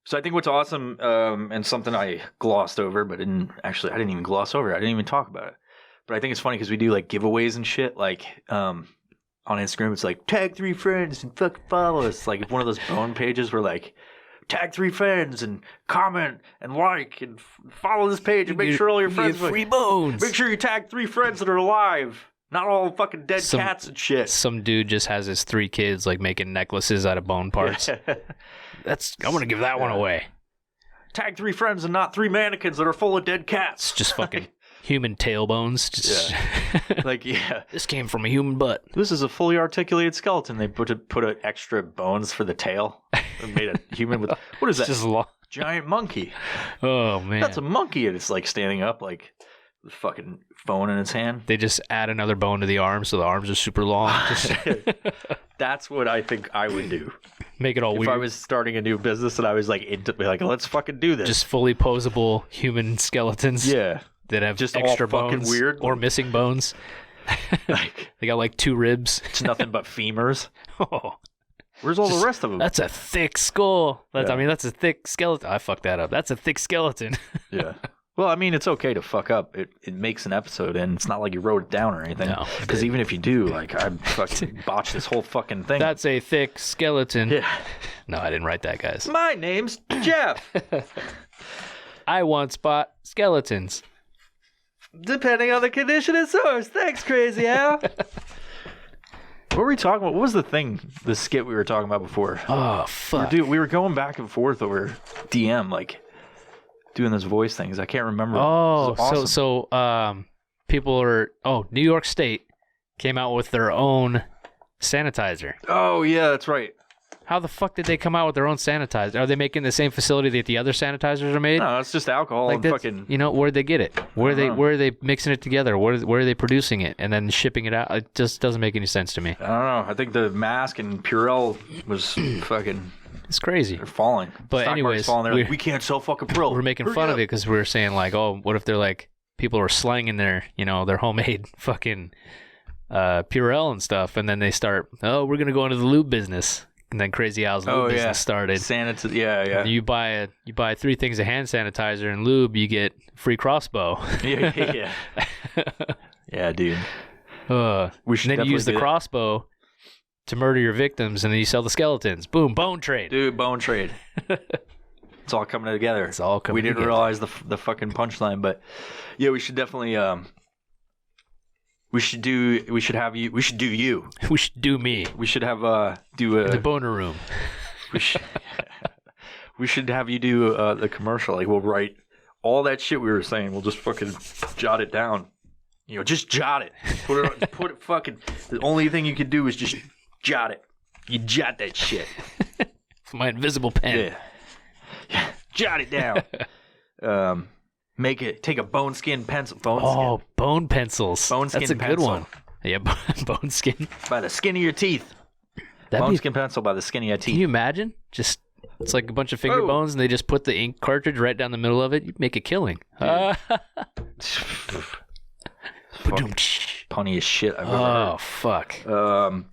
So I think what's awesome, and something I glossed over, but I didn't even gloss over it. I didn't even talk about it. But I think it's funny because we do like giveaways and shit. Like on Instagram, it's like tag 3 friends and fucking follow us. Like one of those bone pages where like tag 3 friends and comment and like and follow this page and make sure all your friends free bones. Make sure you tag 3 friends that are alive, not all fucking dead Some- cats and shit. Some dude just has his 3 kids like making necklaces out of bone parts. I'm gonna give that one away. Tag 3 friends and not 3 mannequins that are full of dead cats. It's just fucking human tailbones. Just Like, yeah. this came from a human butt. This is a fully articulated skeleton. They put extra bones for the tail. They made a human with what is that? It's just long. Giant monkey. Oh man, That's a monkey, and it's like standing up, like the fucking phone in its hand. they just add another bone to the arm, so the arms are super long. Just That's what I think I would do make it all if weird. I was starting a new business and I was like let's fucking do this. Just fully posable human skeletons yeah, that have just extra all fucking bones weird. or missing bones. like They got like 2 ribs. it's nothing but femurs. Oh, Where's all the rest of them? that's a thick skull. Yeah. I mean, that's a thick skeleton. I fucked that up. That's a thick skeleton. Yeah. Well, I mean, it's okay to fuck up. It makes an episode, and it's not like you wrote it down or anything. No. Because even if you do, like, I fucking botched this whole fucking thing. That's a thick skeleton. yeah. No, I didn't write that, guys. My name's Jeff. I once bought skeletons. Depending on the condition and source. Thanks, Crazy Al. What were we talking about? What was the skit we were talking about before? Oh, fuck. Dude, we were going back and forth over DM, like, doing those voice things. I can't remember. Oh, It was awesome. people are. Oh, New York State came out with their own sanitizer. Oh, yeah, that's right. How the fuck did they come out with their own sanitizer? Are they making the same facility that the other sanitizers are made? No, it's just alcohol Like and that's- fucking... you know, where'd they get it? Where don't know. are they mixing it together? Where are they producing it and then shipping it out? It just doesn't make any sense to me. I don't know. I think the mask and Purell was fucking... It's crazy. They're falling. But Stock market's anyways, falling. They're like, we're- we can't sell fucking Purell. We're making Hurry fun up. of it because we were saying like, oh, what if they're like people are slanging their, their homemade fucking Purell and stuff, and then they start, oh, we're gonna go into the lube business, and then Crazy Al's lube business started. Yeah. You buy 3 things of hand sanitizer and lube, you get free crossbow. yeah. Yeah, dude. We should And then you use the definitely do that. crossbow to murder your victims, and then you sell the skeletons. Boom, bone trade. Dude, bone trade. It's all coming together. It's all coming We didn't together. realize the fucking punchline, but yeah, we should definitely we should do you. We should do me We should have do in the a boner room. we should have you do the commercial. Like we'll write all that shit we were saying. We'll just fucking jot it down. Just jot it. Put it fucking. The only thing you could do is just jot it. You jot that shit. My invisible pen. Yeah. Jot it down. Take a bone skin pencil. Oh, bone pencils. Bone That's a skin good pencil. one. Yeah, bone skin. By the skin of your teeth. That'd Bone be, skin pencil by the skin of your can teeth. you imagine? Just it's like a bunch of finger Oh. bones, and they just put the ink cartridge right down the middle of it. You'd make a killing. Fucking punny as shit I've ever Oh fuck! heard.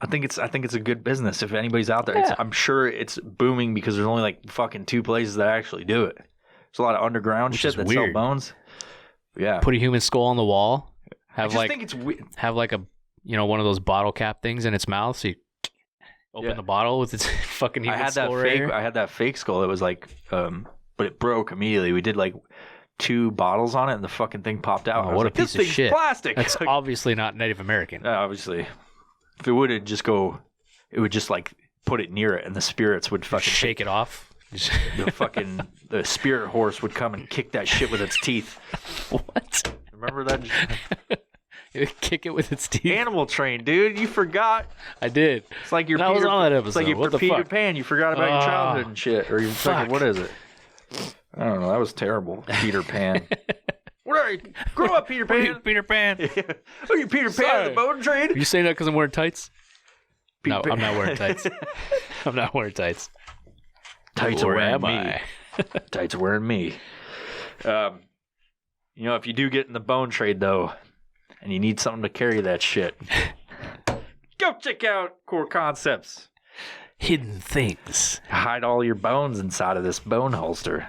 I think it's a good business. If anybody's out there, Yeah. I'm sure it's booming because there's only like fucking 2 places that actually do it. There's a lot of underground Which shit is that sell weird. bones. Yeah, Put a human skull on the wall. I Have just like think it's weird. have like a one of those bottle cap things in its mouth, so you open Yeah. the bottle with its fucking I human had that skull right fake. here. I had that fake skull. It was like, but it broke immediately. We did like 2 bottles on it, and the fucking thing popped out. Oh, I was what a like, this piece of thing's shit. Plastic. That's Like, obviously not Native American. obviously, if it would just go, it would just like put it near it, and the spirits would fucking Shake it off. Just- the spirit horse would come and kick that shit with its teeth. what? Remember that? Kick it with its teeth. Animal Train, dude. You forgot. I did. It's like your I was Peter, on that It's like episode. your What the Peter fuck? Pan. You forgot about your childhood and shit. Or you fucking, Fuck. what is it? I don't know. That was terrible. Peter Pan. What are you? Grow up, Peter Pan. Peter Pan. Are you Peter Pan of Sorry. the Bone Trade? Are you saying that because I'm wearing tights? No, Peter I'm not wearing tights. I'm not wearing tights. Tights are Or wearing am me. I? Tights are wearing me. You know, if you do get in the bone trade, though, and you need something to carry that shit, go check out Core Concepts. Hidden things. Hide all your bones inside of this bone holster.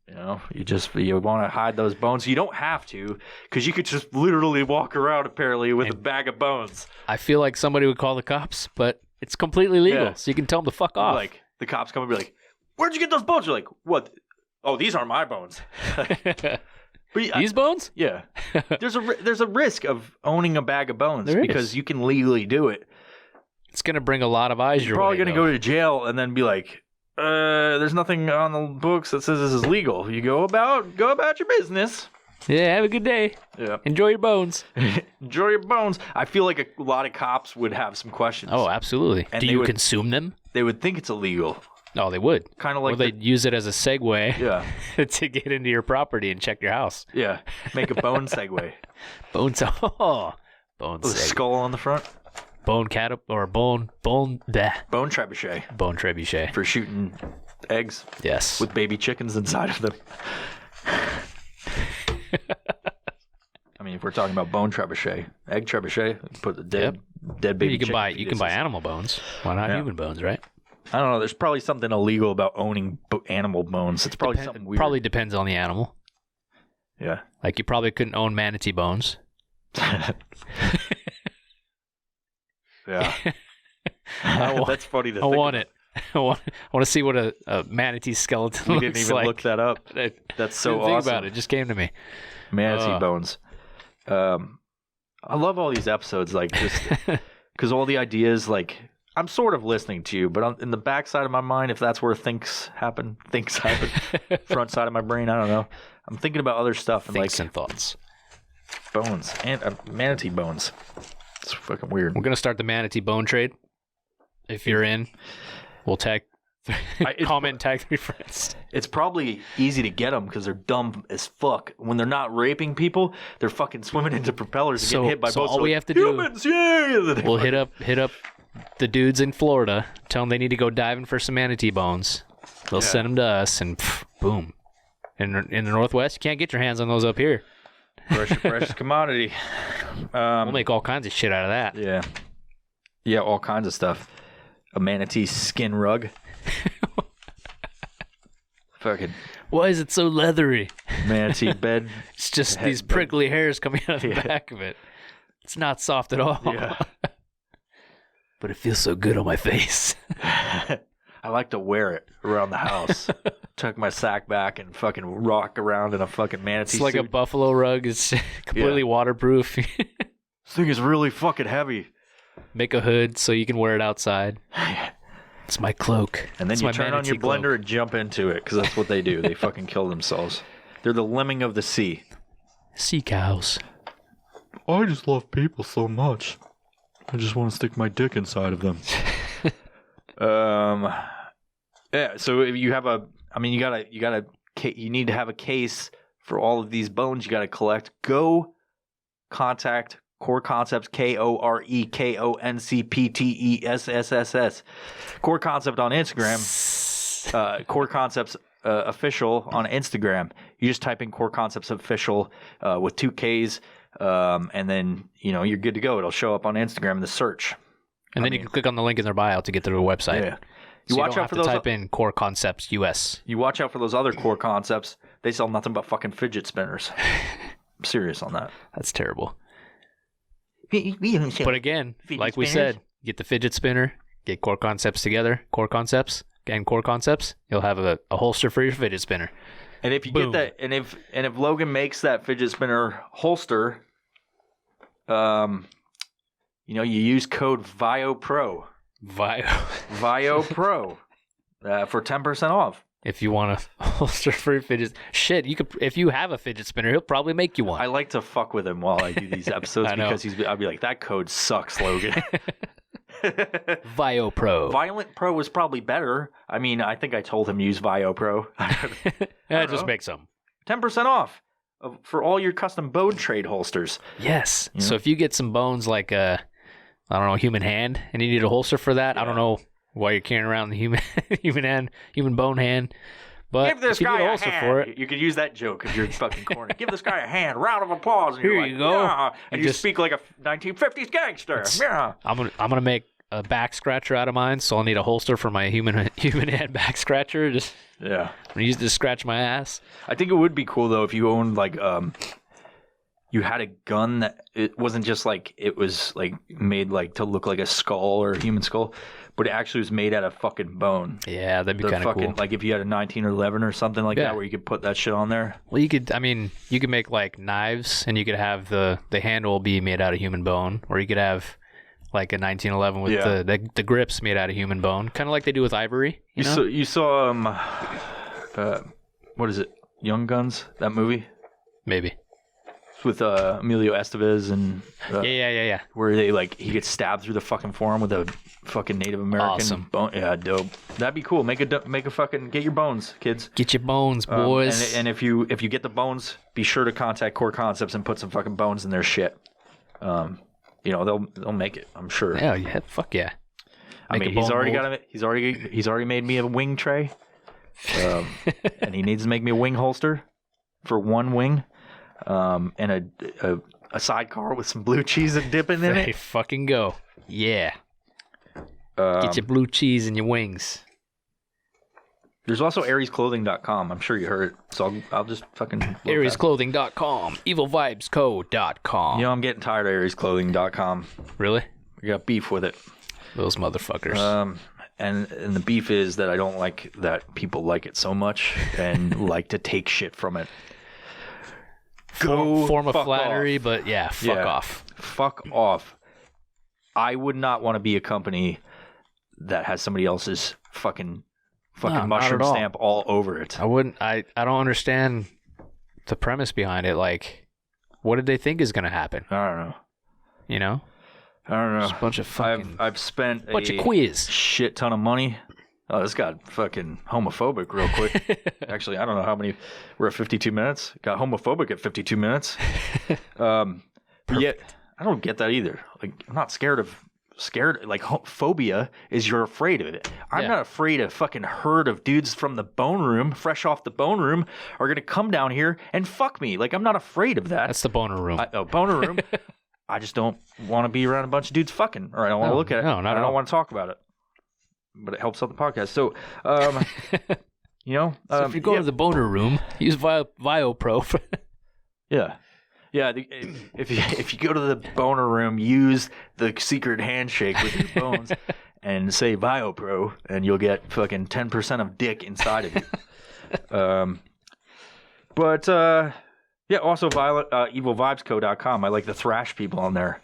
You know, you want to hide those bones. You don't have to, because you could just literally walk around apparently with a bag of bones. I feel like somebody would call the cops, but it's completely legal, Yeah. so you can tell them to fuck off. Like the cops come and be like, "Where'd you get those bones?" You're like, "What? Oh, these aren't my bones." But These bones? yeah, there's a risk of owning a bag of bones There is. because you can legally do it. It's gonna bring a lot of eyes You're your probably way. going to go to jail and then be like, there's nothing on the books that says this is legal. You go about your business. Yeah, have a good day. Yeah. Enjoy your bones. Enjoy your bones. I feel like a lot of cops would have some questions. Oh, absolutely. And Do they you would- consume them? They would think it's illegal. Oh, they would. Kind of Or like they'd use it as a segue yeah. to get into your property and check your house. Yeah. Make a bone segue. Bones. Oh, bone With a segue. skull on the front. Bone or bone bleh. Bone trebuchet Bone trebuchet. for shooting eggs Yes. with baby chickens inside of them. I mean, if we're talking about bone trebuchet, egg trebuchet, put the dead baby. you can chicken buy fetuses. animal bones. Why not Yeah. human bones, right? I don't know. There's probably something illegal about owning animal bones. It's probably something weird. Probably depends on the animal. Yeah. Like you probably couldn't own manatee bones. Yeah. I That's funny to I think want about. it. I want to see what a manatee skeleton We looks didn't even like. look that up. I That's so didn't think awesome. about it. It just came to me. Manatee bones. I love all these episodes, like just because all the ideas, like I'm sort of listening to you, but in the backside of my mind, if that's where things happen. Front side of my brain, I don't know. I'm thinking about other stuff and Thinks like and thoughts. bones and manatee bones. It's fucking weird. We're gonna start the manatee bone trade. If you're in, we'll tag, comment, and tag 3 friends. It's probably easy to get them because they're dumb as fuck. When they're not raping people, they're fucking swimming into propellers and So- getting hit by so boats. all They're we like, have to do- humans, yay! We'll hit up the dudes in Florida. Tell them they need to go diving for some manatee bones. They'll send them to us, and boom. In the Northwest, you can't get your hands on those up here. Precious commodity. We'll make all kinds of shit out of that. Yeah, all kinds of stuff. A manatee skin rug. Fucking Why is it so leathery? manatee bed. It's just Head these bed. prickly hairs coming out of the Yeah. back of it. It's not soft at all. Yeah. But it feels so good on my face. I like to wear it around the house. Tuck my sack back and fucking rock around in a fucking manatee It's like a suit. buffalo rug. It's completely waterproof. This thing is really fucking heavy. Make a hood so you can wear it outside. It's my cloak. And then It's you my turn on your manatee cloak. blender and jump into it because that's what they do. They fucking kill themselves. They're the lemming of the sea. Sea cows. I just love people so much. I just want to stick my dick inside of them. Yeah. So if you have you need to have a case for all of these bones you got to collect. Go contact Core Concepts, KOREKONCPTESSSS. Core Concept on Instagram. Core Concepts official on Instagram. You just type in Core Concepts official with 2 Ks, and then you're good to go. It'll show up on Instagram in the search. And then you can click on the link in their bio to get to their website. Yeah. So You you watch don't out have for to those. type in Core Concepts US. You watch out for those other Core Concepts. They sell nothing but fucking fidget spinners. I'm serious on that. That's terrible. But But again, Fidget like we spinners? said, get the fidget spinner, get Core Concepts together, Core Concepts, and Core Concepts. You'll have a holster for your fidget spinner. and if you Boom. get that, and if Logan makes that fidget spinner holster, you use code VIOPRO. Vio. VIOPRO for 10% off. if you want a holster for your fidget. Shit, you could if you have a fidget spinner, he'll probably make you one. I like to fuck with him while I do these episodes I know. because I'll be like, that code sucks, Logan. VioPro. Violent Pro was probably better. I mean, I think I told him use VioPro. Yeah, just know. make some. 10% off for all your custom bone trade holsters. Yes. Yeah. So if you get some bones like I don't know, human hand, and you need a holster for that, I don't know why you're carrying around the human bone hand. But Give this if you guy need a a holster hand. for it, You could use that joke if you're fucking corny. Give this guy a hand. Round of applause. And you're Here like, you go. Yeah. And You you just- speak like a 1950s gangster. Yeah. I'm gonna make a back scratcher out of mine, so I'll need a holster for my human hand back scratcher. Just Yeah. I'm gonna use it to scratch my ass. I think it would be cool though if you owned like you had a gun that it wasn't just like it was like made like to look like a skull or a human skull, but it actually was made out of fucking bone. Yeah, that'd be The kind of fucking cool. like if you had a 1911 or something like Yeah. that where you could put that shit on there. Well, you could make like knives, and you could have the handle be made out of human bone, or you could have like a 1911 with Yeah. the grips made out of human bone, kind of like they do with ivory. You know? You saw what is it? Young Guns, that movie Maybe. with Emilio Estevez and Yeah. where they like he gets stabbed through the fucking forearm with a fucking Native American Awesome. bone. Yeah, dope. That'd be cool. Make a fucking get your bones, kids. Get your bones, boys. And if you get the bones, be sure to contact Core Concepts and put some fucking bones in their shit. They'll make it. I'm sure. yeah, fuck yeah. I Make mean, a he's bone already mold. he's already made me a wing tray, and he needs to make me a wing holster for one wing, and a sidecar with some blue cheese and dipping in Hey, it. fucking go. Yeah. Um, Get your blue cheese in your wings. There's also AriesClothing.com. I'm sure you heard it, so I'll just fucking look that. AriesClothing.com. EvilVibesCo.com. You know, I'm getting tired of AriesClothing.com. Really? I got beef with it. Those motherfuckers. And the beef is that I don't like that people like it so much and like to take shit from it. Form of fuck flattery, off. but yeah, fuck Yeah. off. Fuck off. I would not want to be a company that has somebody else's fucking No, not mushroom at all. stamp all over it. I wouldn't. I don't understand the premise behind it. Like, what did they think is going to happen? I don't know. You know, I don't just a know. bunch of fucking I've spent bunch a of quiz. shit ton of money. Oh, this got fucking homophobic real quick. Actually, I don't know how many. We're at 52 minutes. Got homophobic at 52 minutes. But yet, I don't get that either. Like, I'm not scared. Like, phobia is you're afraid of it. I'm Yeah. not afraid a fucking herd of dudes from the bone room, fresh off the bone room, are gonna come down here and fuck me. Like, I'm not afraid of that. That's the boner room. Boner room. I just don't want to be around a bunch of dudes fucking, or I don't want to No, look at it. no, not I at don't all. want to talk about it. But it helps out the podcast. So, you know, So if you go to the boner room, use VioPro. For yeah. If you go to the boner room, use the secret handshake with your bones and say VioPro, and you'll get fucking 10% of dick inside of you. Yeah. Also, evilvibesco.com. I like the thrash people on there.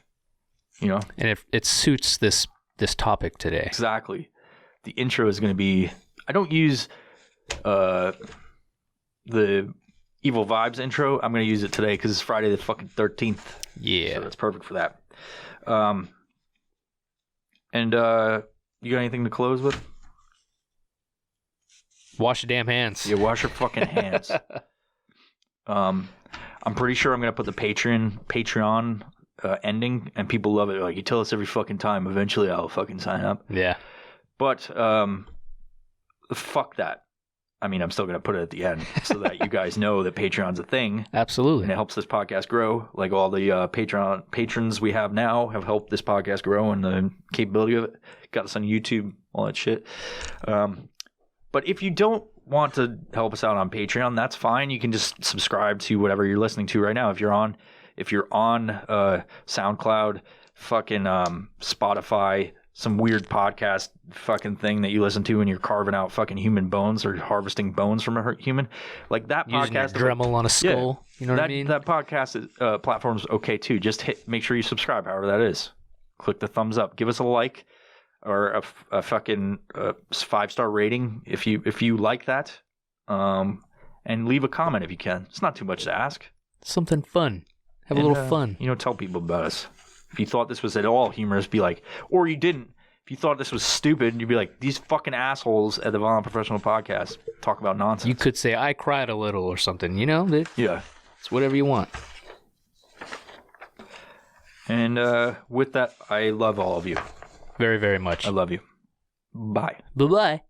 You know, and if it suits this topic today. exactly. The intro is going to be. I don't use the Evil Vibes intro. I'm going to use it today because it's Friday the fucking 13th. Yeah. So that's perfect for that. You got anything to close with? Wash your damn hands. Yeah, wash your fucking hands. I'm pretty sure I'm gonna put the Patreon ending, and people love it. Like, you tell us every fucking time. Eventually, I'll fucking sign up. Yeah. But fuck that. I mean, I'm still gonna put it at the end so that you guys know that Patreon's a thing. Absolutely. And it helps this podcast grow. Like, all the Patreon patrons we have now have helped this podcast grow, and the capability of it got us on YouTube, all that shit. But if you don't want to help us out on Patreon, that's fine. You can just subscribe to whatever you're listening to right now. If you're on SoundCloud, fucking Spotify, some weird podcast fucking thing that you listen to when you're carving out fucking human bones or harvesting bones from a human, like that Using your podcast. Dremel on a skull. You know what I mean? That podcast platform's okay too. Just make sure you subscribe, however that is. Click the thumbs up. Give us a like or a fucking 5-star rating if you like that. and leave a comment if you can. It's not too much to ask. Something fun. Have a And, little fun. Tell people about us. If you thought this was at all humorous, be like, or you didn't. If you thought this was stupid, you'd be like, these fucking assholes at the Violent Professional Podcast talk about nonsense. You could say, I cried a little or something, Yeah. It's whatever you want. And with that, I love all of you. Very, very much. I love you. Bye. Bye-bye.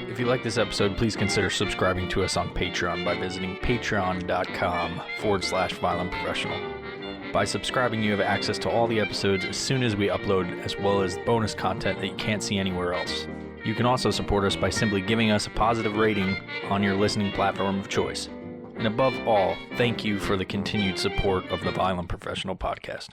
If you like this episode, please consider subscribing to us on Patreon by visiting patreon.com/violentprofessional. By subscribing, you have access to all the episodes as soon as we upload, as well as bonus content that you can't see anywhere else. You can also support us by simply giving us a positive rating on your listening platform of choice. And above all, thank you for the continued support of the Violent Professional Podcast.